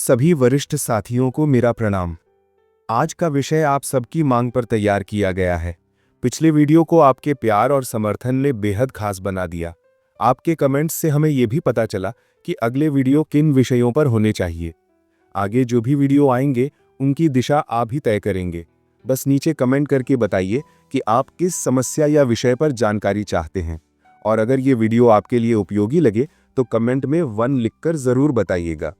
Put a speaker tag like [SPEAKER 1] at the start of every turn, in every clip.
[SPEAKER 1] सभी वरिष्ठ साथियों को मेरा प्रणाम। आज का विषय आप सबकी मांग पर तैयार किया गया है। पिछले वीडियो को आपके प्यार और समर्थन ने बेहद खास बना दिया। आपके कमेंट्स से हमें यह भी पता चला कि अगले वीडियो किन विषयों पर होने चाहिए। आगे जो भी वीडियो आएंगे उनकी दिशा आप ही तय करेंगे। बस नीचे कमेंट करके बताइए कि आप किस समस्या या विषय पर जानकारी चाहते हैं। और अगर ये वीडियो आपके लिए उपयोगी लगे तो कमेंट में 1 लिखकर ज़रूर बताइएगा।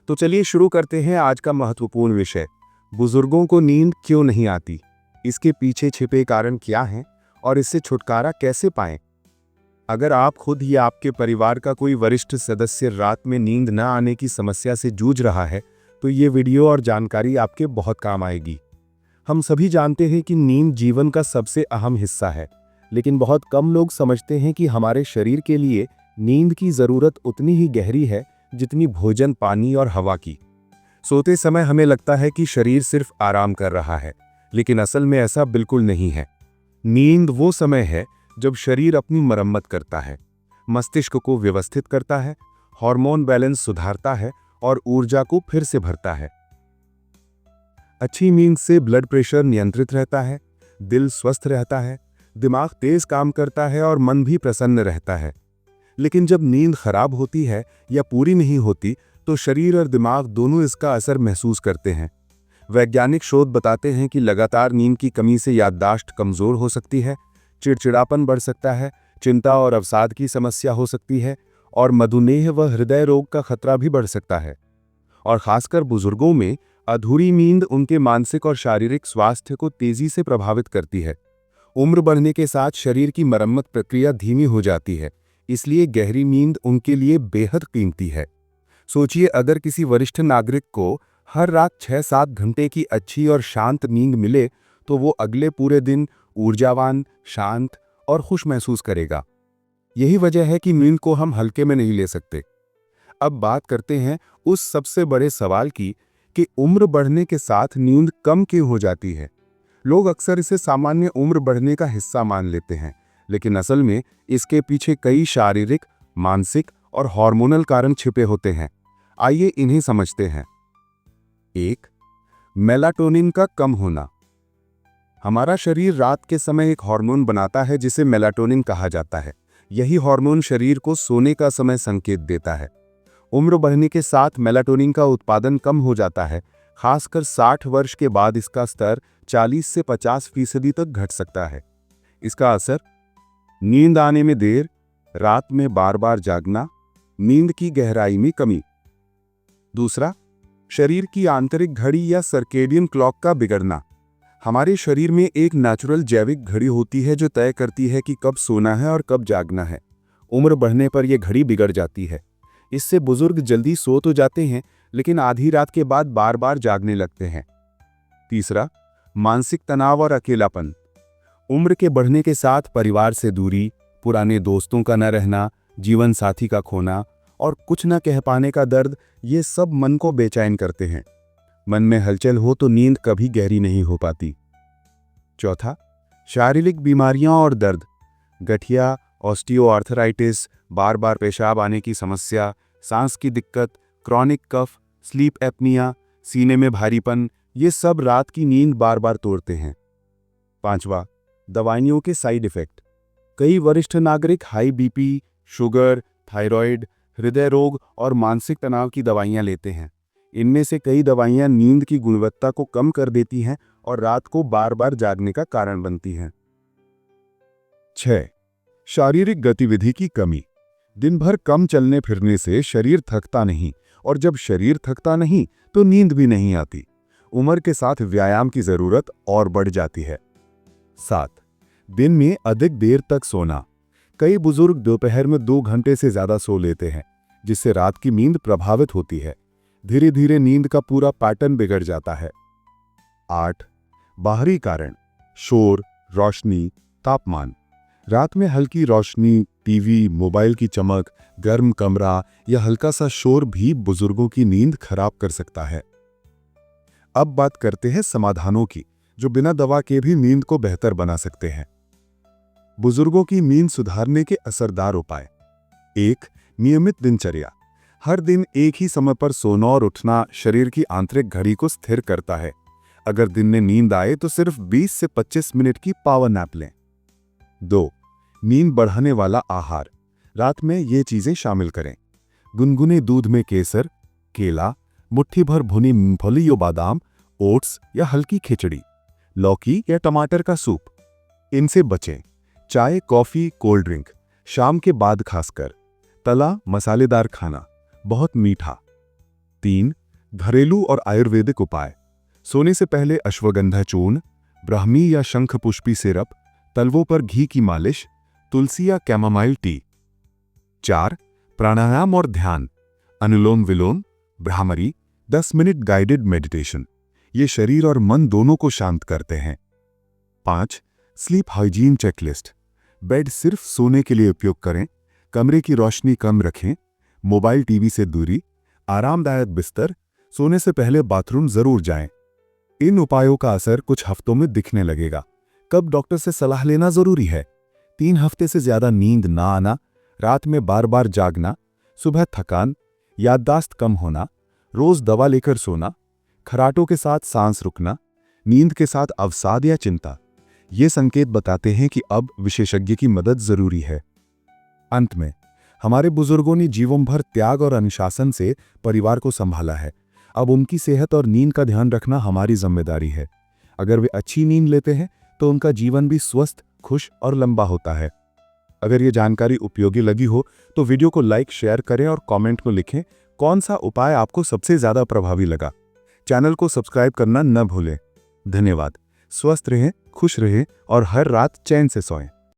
[SPEAKER 1] तो चलिए शुरू करते हैं आज का महत्वपूर्ण विषय, बुजुर्गों को नींद क्यों नहीं आती, इसके पीछे छिपे कारण क्या हैं और इससे छुटकारा कैसे पाएं। अगर आप खुद या आपके परिवार का कोई वरिष्ठ सदस्य रात में नींद न आने की समस्या से जूझ रहा है तो ये वीडियो और जानकारी आपके बहुत काम आएगी। हम सभी जानते हैं कि नींद जीवन का सबसे अहम हिस्सा है, लेकिन बहुत कम लोग समझते हैं कि हमारे शरीर के लिए नींद की ज़रूरत उतनी ही गहरी है जितनी भोजन, पानी और हवा की। सोते समय हमें लगता है कि शरीर सिर्फ आराम कर रहा है, लेकिन असल में ऐसा बिल्कुल नहीं है। नींद वो समय है जब शरीर अपनी मरम्मत करता है, मस्तिष्क को व्यवस्थित करता है, हार्मोन बैलेंस सुधारता है और ऊर्जा को फिर से भरता है। अच्छी नींद से ब्लड प्रेशर नियंत्रित रहता है, दिल स्वस्थ रहता है, दिमाग तेज काम करता है और मन भी प्रसन्न रहता है। लेकिन जब नींद खराब होती है या पूरी नहीं होती तो शरीर और दिमाग दोनों इसका असर महसूस करते हैं। वैज्ञानिक शोध बताते हैं कि लगातार नींद की कमी से याददाश्त कमजोर हो सकती है, चिड़चिड़ापन बढ़ सकता है, चिंता और अवसाद की समस्या हो सकती है और मधुमेह व हृदय रोग का खतरा भी बढ़ सकता है। और खासकर बुजुर्गों में अधूरी नींद उनके मानसिक और शारीरिक स्वास्थ्य को तेजी से प्रभावित करती है। उम्र बढ़ने के साथ शरीर की मरम्मत प्रक्रिया धीमी हो जाती है, इसलिए गहरी नींद उनके लिए बेहद कीमती है। सोचिए, अगर किसी वरिष्ठ नागरिक को हर रात 6-7 घंटे की अच्छी और शांत नींद मिले तो वो अगले पूरे दिन ऊर्जावान, शांत और खुश महसूस करेगा। यही वजह है कि नींद को हम हल्के में नहीं ले सकते। अब बात करते हैं उस सबसे बड़े सवाल की कि उम्र बढ़ने के साथ नींद कम क्यों हो जाती है। लोग अक्सर इसे सामान्य उम्र बढ़ने का हिस्सा मान लेते हैं, लेकिन असल में इसके पीछे कई शारीरिक, मानसिक और हार्मोनल कारण छिपे होते हैं। आइए इन्हें समझते हैं। 1. मेलाटोनिन का कम होना। हमारा शरीर रात के समय एक हार्मोन बनाता है जिसे मेलाटोनिन कहा जाता है। यही हार्मोन शरीर को सोने का समय संकेत देता है। उम्र बढ़ने के साथ मेलाटोनिन का उत्पादन कम हो जाता है। खासकर 60 वर्ष के बाद इसका स्तर 40 से 50% तक घट सकता है। इसका असर: नींद आने में देर, रात में बार बार जागना, नींद की गहराई में कमी। दूसरा, शरीर की आंतरिक घड़ी या सर्केडियन क्लॉक का बिगड़ना। हमारे शरीर में एक नेचुरल जैविक घड़ी होती है जो तय करती है कि कब सोना है और कब जागना है। उम्र बढ़ने पर यह घड़ी बिगड़ जाती है। इससे बुजुर्ग जल्दी सो तो जाते हैं, लेकिन आधी रात के बाद बार बार जागने लगते हैं। तीसरा, मानसिक तनाव और अकेलापन। उम्र के बढ़ने के साथ परिवार से दूरी, पुराने दोस्तों का न रहना, जीवन साथी का खोना और कुछ न कह पाने का दर्द, ये सब मन को बेचैन करते हैं। मन में हलचल हो तो नींद कभी गहरी नहीं हो पाती। चौथा, शारीरिक बीमारियां और दर्द। गठिया, ऑस्टियोआर्थराइटिस, बार बार पेशाब आने की समस्या, सांस की दिक्कत, क्रॉनिक कफ, स्लीप एपनिया, सीने में भारीपन, ये सब रात की नींद बार बार तोड़ते हैं। पांचवा, दवाइयों के साइड इफेक्ट। कई वरिष्ठ नागरिक हाई बीपी, शुगर, थायराइड, हृदय रोग और मानसिक तनाव की दवाइयां लेते हैं। इनमें से कई दवाइयां नींद की गुणवत्ता को कम कर देती हैं और रात को बार बार जागने का कारण बनती हैं। 6. शारीरिक गतिविधि की कमी। दिन भर कम चलने फिरने से शरीर थकता नहीं, और जब शरीर थकता नहीं तो नींद भी नहीं आती। उम्र के साथ व्यायाम की जरूरत और बढ़ जाती है। 7. दिन में अधिक देर तक सोना। कई बुजुर्ग दोपहर में 2 घंटे से ज्यादा सो लेते हैं, जिससे रात की नींद प्रभावित होती है। धीरे धीरे नींद का पूरा पैटर्न बिगड़ जाता है। 8. बाहरी कारण: शोर, रोशनी, तापमान। रात में हल्की रोशनी, टीवी, मोबाइल की चमक, गर्म कमरा या हल्का सा शोर भी बुजुर्गों की नींद खराब कर सकता है। अब बात करते हैं समाधानों की, जो बिना दवा के भी नींद को बेहतर बना सकते हैं। बुजुर्गों की नींद सुधारने के असरदार उपाय। 1. नियमित दिनचर्या।
[SPEAKER 2] हर दिन एक ही समय पर सोना और उठना शरीर की आंतरिक घड़ी को स्थिर करता है। अगर दिन में नींद आए तो सिर्फ 20 से 25 मिनट की पावर नैप लें। 2. नींद बढ़ाने वाला आहार। रात में ये चीजें शामिल करें: गुनगुने दूध में केसर, केला, मुट्ठी भर भुनी मूंगफली या बादाम, ओट्स या हल्की खिचड़ी, लौकी या टमाटर का सूप। इनसे बचें। चाय, कॉफी, कोल्ड ड्रिंक शाम के बाद खासकर। तला मसालेदार खाना, बहुत मीठा। 3. घरेलू और आयुर्वेदिक उपाय। सोने से पहले अश्वगंधा चूर्ण, ब्राह्मी या शंख पुष्पी सिरप, तलवों पर घी की मालिश, तुलसी या कैमोमाइल टी। 4. प्राणायाम और ध्यान। अनुलोम विलोम, भ्रामरी, 10 मिनट गाइडेड मेडिटेशन। ये शरीर और मन दोनों को शांत करते हैं। 5. Sleep hygiene checklist. बेड सिर्फ सोने के लिए उपयोग करें, कमरे की रोशनी कम रखें, मोबाइल टीवी से दूरी, आरामदायक बिस्तर, सोने से पहले बाथरूम जरूर जाएं। इन उपायों का असर कुछ हफ्तों में दिखने लगेगा। कब डॉक्टर से सलाह लेना जरूरी है? 3 हफ्ते से ज्यादा नींद ना आना, रात में बार बार जागना, सुबह थकान, याददाश्त कम होना, रोज दवा लेकर सोना, खराटों के साथ सांस रुकना, नींद के साथ अवसाद या चिंता। ये संकेत बताते हैं कि अब विशेषज्ञ की मदद जरूरी है। अंत में, हमारे बुजुर्गों ने जीवन भर त्याग और अनुशासन से परिवार को संभाला है। अब उनकी सेहत और नींद का ध्यान रखना हमारी जिम्मेदारी है। अगर वे अच्छी नींद लेते हैं तो उनका जीवन भी स्वस्थ, खुश और लंबा होता है। अगर ये जानकारी उपयोगी लगी हो तो वीडियो को लाइक, शेयर करें और कमेंट में लिखें कौन सा उपाय आपको सबसे ज्यादा प्रभावी लगा। चैनल को सब्सक्राइब करना न भूलें। धन्यवाद। स्वस्थ रहें, खुश रहें और हर रात चैन से सोएं।